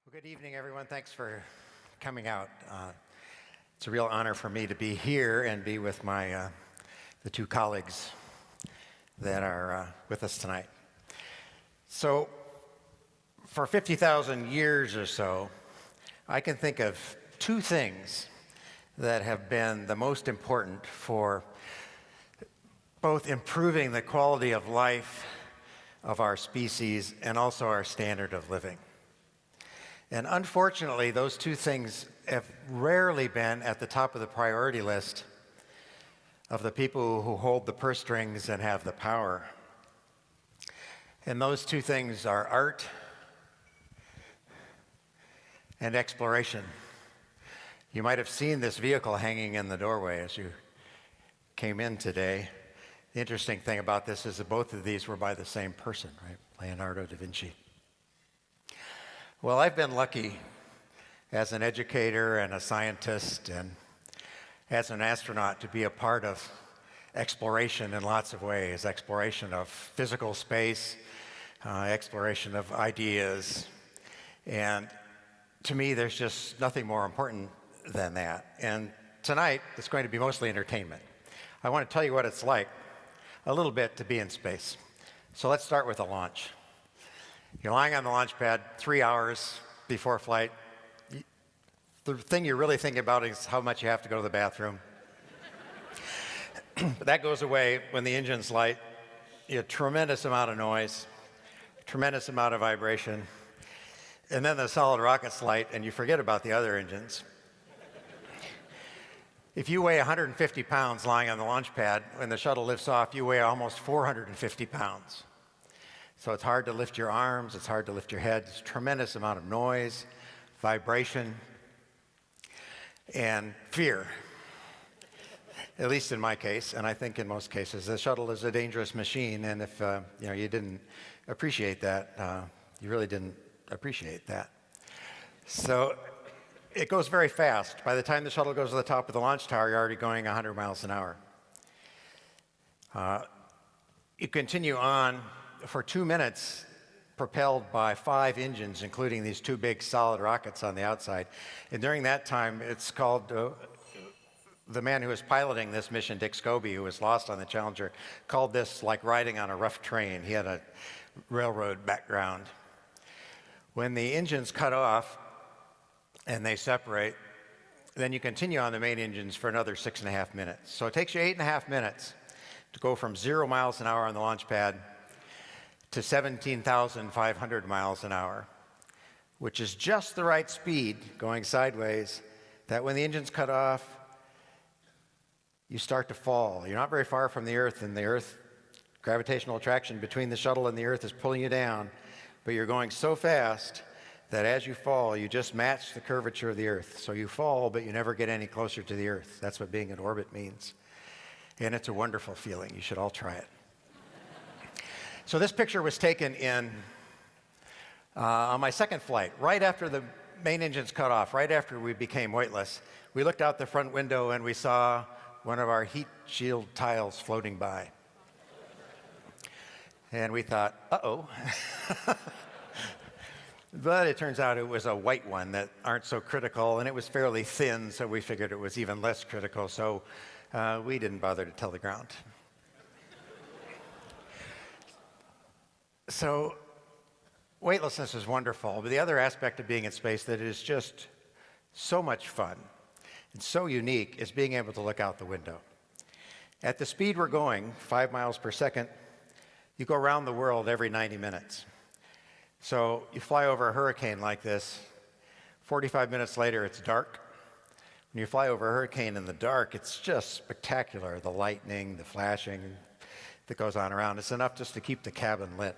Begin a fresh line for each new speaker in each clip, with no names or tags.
Well, good evening, everyone. Thanks for coming out. It's a real honor for me to be here and be with the two colleagues that are with us tonight. So, for 50,000 years or so, I can think of two things that have been the most important for both improving the quality of life of our species and also our standard of living. And unfortunately, those two things have rarely been at the top of the priority list of the people who hold the purse strings and have the power. And those two things are art and exploration. You might have seen this vehicle hanging in the doorway as you came in today. The interesting thing about this is that both of these were by the same person, right? Leonardo da Vinci. Well, I've been lucky as an educator and a scientist and as an astronaut to be a part of exploration in lots of ways. Exploration of physical space, exploration of ideas. And to me, there's just nothing more important than that. And tonight, it's going to be mostly entertainment. I want to tell you what it's like a little bit to be in space. So let's start with a launch. You're lying on the launch pad 3 hours before flight. The thing you're really thinking about is how much you have to go to the bathroom. But that goes away when the engine's light. You have a tremendous amount of noise, tremendous amount of vibration, and then the solid rocket's light, and you forget about the other engines. If you weigh 150 pounds lying on the launch pad, when the shuttle lifts off, you weigh almost 450 pounds. So it's hard to lift your arms, it's hard to lift your head. There's a tremendous amount of noise, vibration, and fear. At least in my case, and I think in most cases. The shuttle is a dangerous machine, and if you didn't appreciate that, you really didn't appreciate that. So it goes very fast. By the time the shuttle goes to the top of the launch tower, you're already going 100 miles an hour. You continue on for 2 minutes, propelled by 5 engines, including these 2 big solid rockets on the outside. And during that time, it's called, the man who was piloting this mission, Dick Scobie, who was lost on the Challenger, called this like riding on a rough train. He had a railroad background. When the engines cut off and they separate, then you continue on the main engines for another 6.5 minutes. So it takes you 8.5 minutes to go from 0 miles an hour on the launch pad to 17,500 miles an hour, which is just the right speed going sideways that when the engine's cut off, you start to fall. You're not very far from the Earth, and the Earth, gravitational attraction between the shuttle and the Earth is pulling you down, but you're going so fast that as you fall, you just match the curvature of the Earth. So you fall, but you never get any closer to the Earth. That's what being in orbit means. And it's a wonderful feeling. You should all try it. So this picture was taken on my second flight, right after the main engines cut off, right after we became weightless. We looked out the front window and we saw one of our heat shield tiles floating by. And we thought, uh-oh. But it turns out it was a white one that aren't so critical, and it was fairly thin, so we figured it was even less critical, so we didn't bother to tell the ground. So weightlessness is wonderful, but the other aspect of being in space that is just so much fun and so unique is being able to look out the window. At the speed we're going, 5 miles per second, you go around the world every 90 minutes. So you fly over a hurricane like this, 45 minutes later it's dark. When you fly over a hurricane in the dark, it's just spectacular, the lightning, the flashing that goes on around. It's enough just to keep the cabin lit.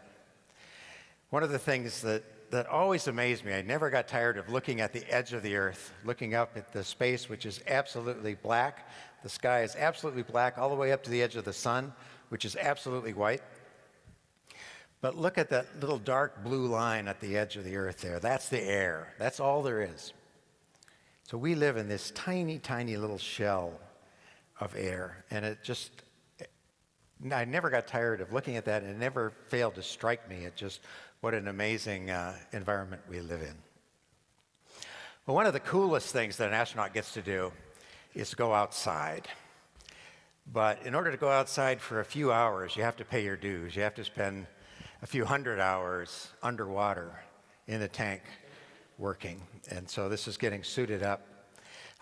One of the things that always amazed me, I never got tired of looking at the edge of the Earth, looking up at the space, which is absolutely black. The sky is absolutely black all the way up to the edge of the sun, which is absolutely white. But look at that little dark blue line at the edge of the Earth there. That's the air. That's all there is. So we live in this tiny, tiny little shell of air, and I never got tired of looking at that, and it never failed to strike me at just what an amazing environment we live in. Well, one of the coolest things that an astronaut gets to do is go outside. But in order to go outside for a few hours, you have to pay your dues. You have to spend a few hundred hours underwater in a tank working. And so this is getting suited up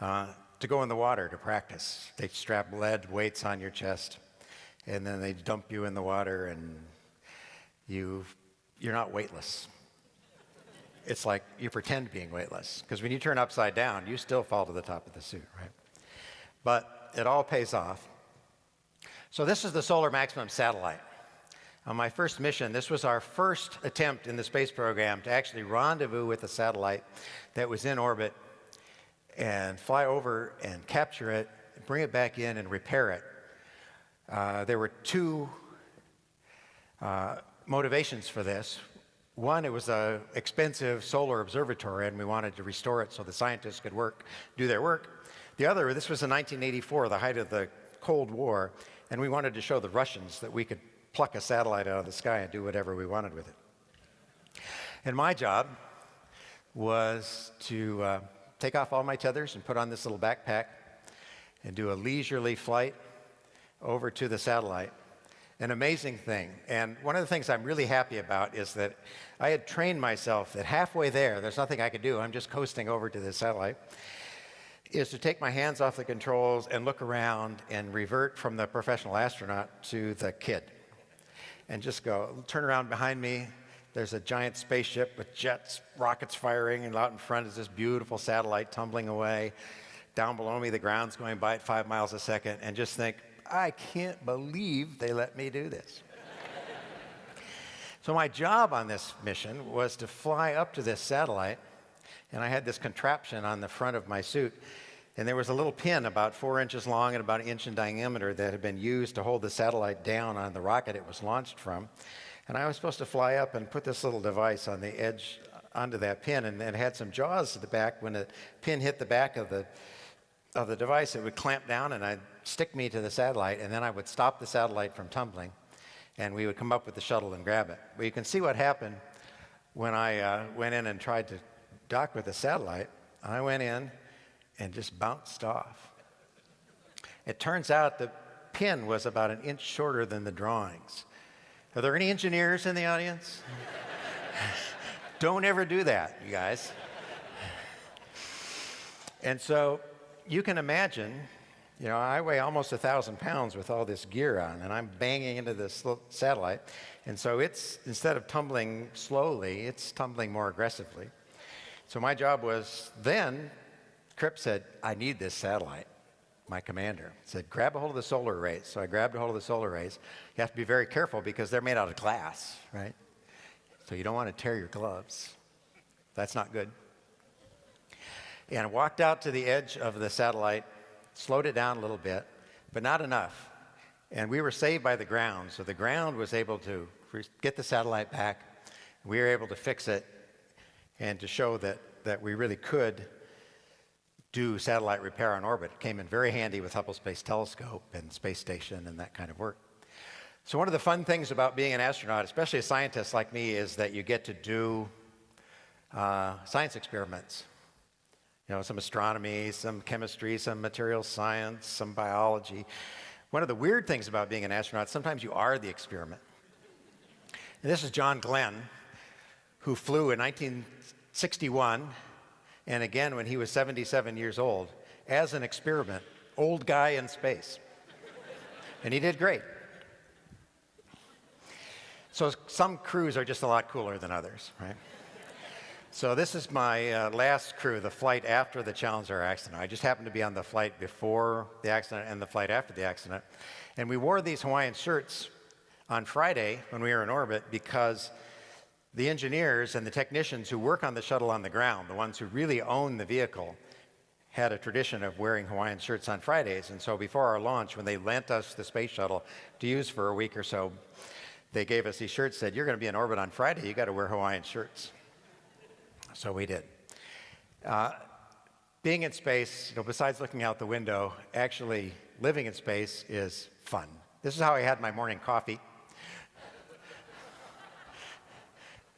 to go in the water to practice. They strap lead weights on your chest, and then they dump you in the water, and you're not weightless. It's like you pretend being weightless, because when you turn upside down, you still fall to the top of the suit, right? But it all pays off. So this is the Solar Maximum satellite. On my first mission, this was our first attempt in the space program to actually rendezvous with a satellite that was in orbit and fly over and capture it, bring it back in and repair it. There were two motivations for this. One, it was an expensive solar observatory, and we wanted to restore it so the scientists could do their work. The other, this was in 1984, the height of the Cold War, and we wanted to show the Russians that we could pluck a satellite out of the sky and do whatever we wanted with it. And my job was to take off all my tethers and put on this little backpack and do a leisurely flight over to the satellite. An amazing thing. And one of the things I'm really happy about is that I had trained myself that halfway there's nothing I could do, I'm just coasting over to the satellite, is to take my hands off the controls and look around and revert from the professional astronaut to the kid. And just go, turn around behind me, there's a giant spaceship with jets, rockets firing, and out in front is this beautiful satellite tumbling away. Down below me, the ground's going by at 5 miles a second, and just think, I can't believe they let me do this. So my job on this mission was to fly up to this satellite, and I had this contraption on the front of my suit, and there was a little pin about 4 inches long and about 1 inch in diameter that had been used to hold the satellite down on the rocket it was launched from. And I was supposed to fly up and put this little device on the edge onto that pin, and it had some jaws at the back. When the pin hit the back of the device, it would clamp down and I'd stick me to the satellite, and then I would stop the satellite from tumbling, and we would come up with the shuttle and grab it. But you can see what happened when I went in and tried to dock with the satellite. I went in and just bounced off. It turns out the pin was about 1 inch shorter than the drawings. Are there any engineers in the audience? Don't ever do that, you guys. And so you can imagine, I weigh almost 1,000 pounds with all this gear on, and I'm banging into this little satellite. And so it's, instead of tumbling slowly, it's tumbling more aggressively. So my job was then, Tripp said, I need this satellite. My commander said, grab a hold of the solar arrays. So I grabbed a hold of the solar arrays. You have to be very careful because they're made out of glass, right? So you don't want to tear your gloves. That's not good. And I walked out to the edge of the satellite, slowed it down a little bit, but not enough. And we were saved by the ground. So the ground was able to get the satellite back. We were able to fix it and to show that we really could do satellite repair on orbit. It came in very handy with Hubble Space Telescope and space station and that kind of work. So one of the fun things about being an astronaut, especially a scientist like me, is that you get to do science experiments. Some astronomy, some chemistry, some material science, some biology. One of the weird things about being an astronaut, sometimes you are the experiment. And this is John Glenn, who flew in 1961, and again when he was 77 years old, as an experiment, old guy in space. And he did great. So some crews are just a lot cooler than others, right? So this is my last crew, the flight after the Challenger accident. I just happened to be on the flight before the accident and the flight after the accident. And we wore these Hawaiian shirts on Friday when we were in orbit because the engineers and the technicians who work on the shuttle on the ground, the ones who really own the vehicle, had a tradition of wearing Hawaiian shirts on Fridays. And so before our launch, when they lent us the space shuttle to use for a week or so, they gave us these shirts, said, you're going to be in orbit on Friday, you got to wear Hawaiian shirts. So we did. Being in space, besides looking out the window, actually living in space is fun. This is how I had my morning coffee.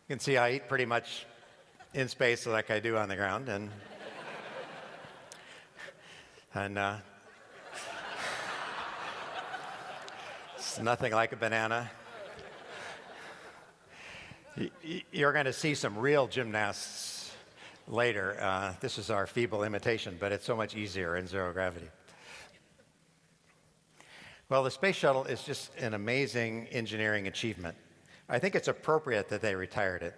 You can see I eat pretty much in space like I do on the ground. And And it's nothing like a banana. You're going to see some real gymnasts later. This is our feeble imitation, but it's so much easier in zero gravity. Well, the space shuttle is just an amazing engineering achievement. I think it's appropriate that they retired it.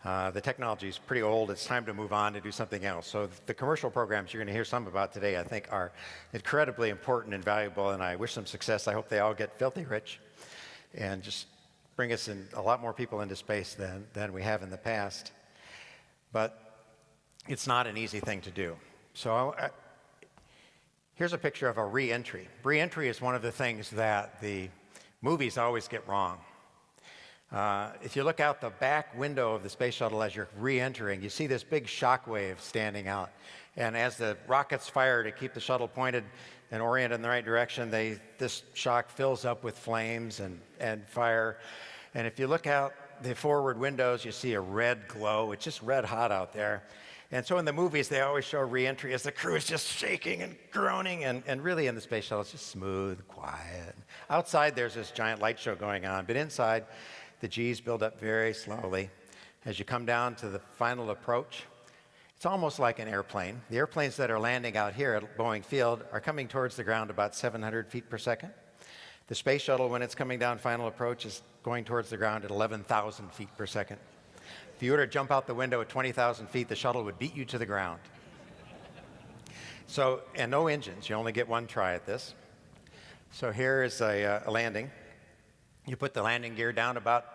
The technology is pretty old. It's time to move on to do something else. So the commercial programs you're going to hear some about today, I think, are incredibly important and valuable, and I wish them success. I hope they all get filthy rich and just bring us in a lot more people into space than we have in the past. But it's not an easy thing to do. So here's a picture of a re-entry. Re-entry is one of the things that the movies always get wrong. If you look out the back window of the space shuttle as you're re-entering, you see this big shock wave standing out. And as the rockets fire to keep the shuttle pointed and oriented in the right direction, this shock fills up with flames and fire. And if you look out the forward windows, you see a red glow. It's just red hot out there. And so in the movies, they always show re-entry as the crew is just shaking and groaning. And really in the space shuttle, it's just smooth, quiet. Outside, there's this giant light show going on. But inside, the G's build up very slowly. As you come down to the final approach, it's almost like an airplane. The airplanes that are landing out here at Boeing Field are coming towards the ground about 700 feet per second. The space shuttle, when it's coming down final approach, is going towards the ground at 11,000 feet per second. If you were to jump out the window at 20,000 feet, the shuttle would beat you to the ground. So, and no engines. You only get one try at this. So here is a landing. You put the landing gear down about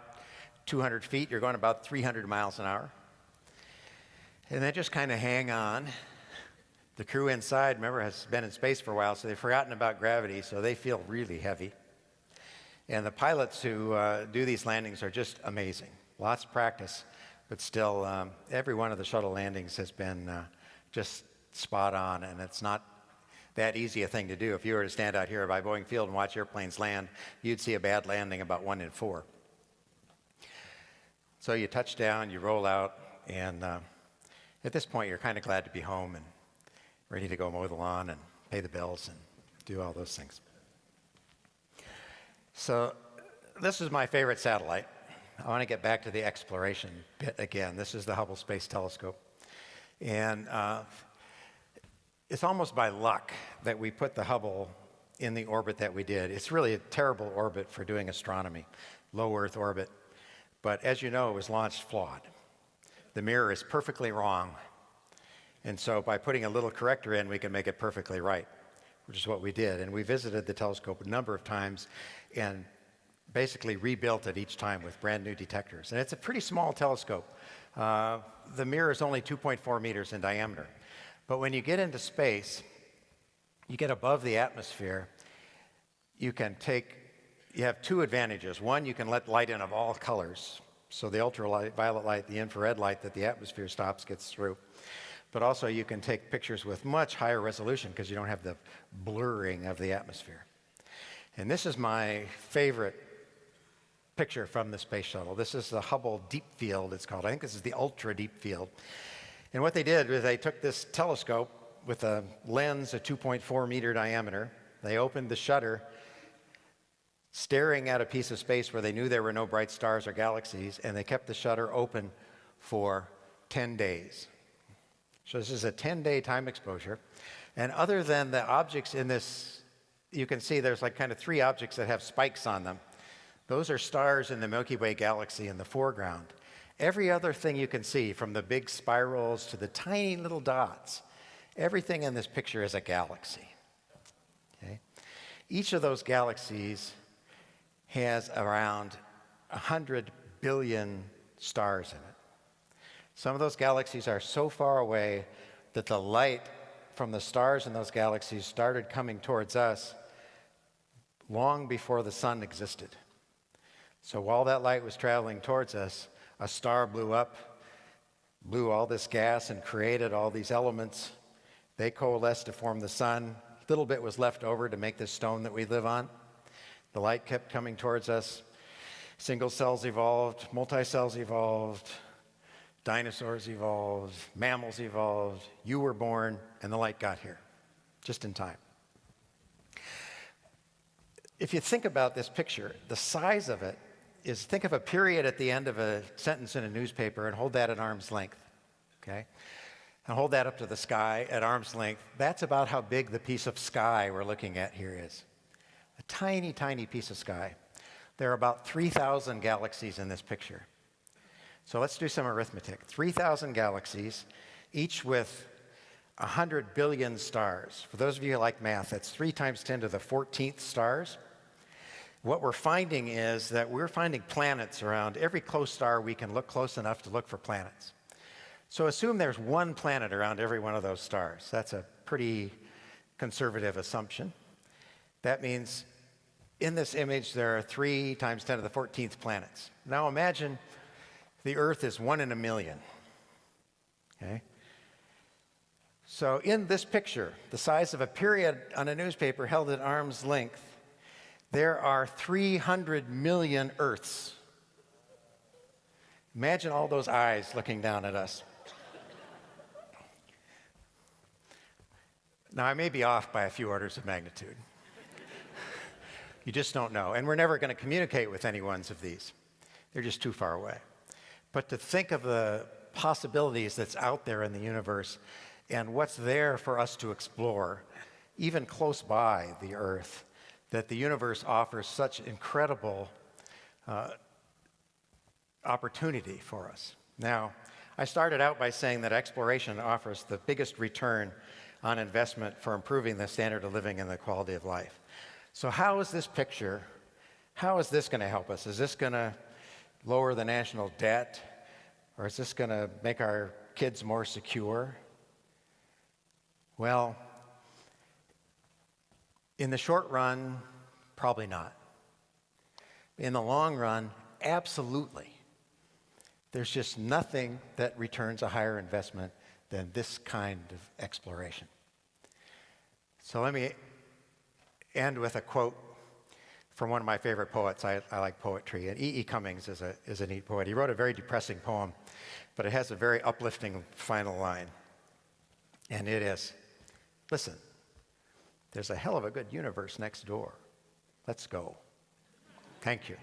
200 feet. You're going about 300 miles an hour. And then just kind of hang on. The crew inside, remember, has been in space for a while, so they've forgotten about gravity, so they feel really heavy. And the pilots who do these landings are just amazing. Lots of practice, but still, every one of the shuttle landings has been just spot on, and it's not that easy a thing to do. If you were to stand out here by Boeing Field and watch airplanes land, you'd see a bad landing about 1 in 4. So you touch down, you roll out, and at this point, you're kind of glad to be home and ready to go mow the lawn and pay the bills and do all those things. So this is my favorite satellite. I want to get back to the exploration bit again. This is the Hubble Space Telescope. And it's almost by luck that we put the Hubble in the orbit that we did. It's really a terrible orbit for doing astronomy, low Earth orbit. But as you know, it was launched flawed. The mirror is perfectly wrong. And so by putting a little corrector in, we can make it perfectly right, which is what we did. And we visited the telescope a number of times and basically rebuilt it each time with brand new detectors. And it's a pretty small telescope. The mirror is only 2.4 meters in diameter. But when you get into space, you get above the atmosphere, you have two advantages. One, you can let light in of all colors. So the ultraviolet light, the infrared light that the atmosphere stops gets through. But also you can take pictures with much higher resolution because you don't have the blurring of the atmosphere. And this is my favorite picture from the space shuttle. This is the Hubble Deep Field, it's called. I think this is the Ultra Deep Field. And what they did was they took this telescope with a lens, a 2.4 meter diameter. They opened the shutter, staring at a piece of space where they knew there were no bright stars or galaxies, and they kept the shutter open for 10 days. So this is a 10-day time exposure. And other than the objects in this, you can see there's like kind of 3 objects that have spikes on them. Those are stars in the Milky Way galaxy in the foreground. Every other thing you can see, from the big spirals to the tiny little dots, everything in this picture is a galaxy. Okay? Each of those galaxies has around 100 billion stars in it. Some of those galaxies are so far away that the light from the stars in those galaxies started coming towards us long before the sun existed. So while that light was traveling towards us, a star blew up, blew all this gas and created all these elements. They coalesced to form the sun. A little bit was left over to make this stone that we live on. The light kept coming towards us. Single cells evolved, multi-cells evolved, dinosaurs evolved, mammals evolved, you were born, and the light got here. just in time. If you think about this picture, the size of it is, think of a period at the end of a sentence in a newspaper and hold that at arm's length, okay? And hold that up to the sky at arm's length. That's about how big the piece of sky we're looking at here is. A tiny, tiny piece of sky. There are about 3,000 galaxies in this picture. So let's do some arithmetic. 3,000 galaxies, each with 100 billion stars. For those of you who like math, that's 3 times 10 to the 14th stars. What we're finding is that we're finding planets around every close star we can look close enough to look for planets. So assume there's one planet around every one of those stars. That's a pretty conservative assumption. That means in this image there are 3 times 10 to the 14th planets. Now imagine the Earth is 1 in a million. Okay? So in this picture, the size of a period on a newspaper held at arm's length, there are 300 million Earths. Imagine all those eyes looking down at us. Now, I may be off by a few orders of magnitude. You just don't know. And we're never going to communicate with any ones of these. They're just too far away. But to think of the possibilities that's out there in the universe and what's there for us to explore, even close by the Earth, that the universe offers such incredible opportunity for us. Now, I started out by saying that exploration offers the biggest return on investment for improving the standard of living and the quality of life. So how is this picture, how is this going to help us? Is this going to lower the national debt? Or is this going to make our kids more secure? Well, in the short run, probably not. In the long run, absolutely. There's just nothing that returns a higher investment than this kind of exploration. So let me end with a quote from one of my favorite poets. I like poetry, and E.E. Cummings is a neat poet. He wrote a very depressing poem, but it has a very uplifting final line. And it is, listen, there's a hell of a good universe next door. Let's go. Thank you.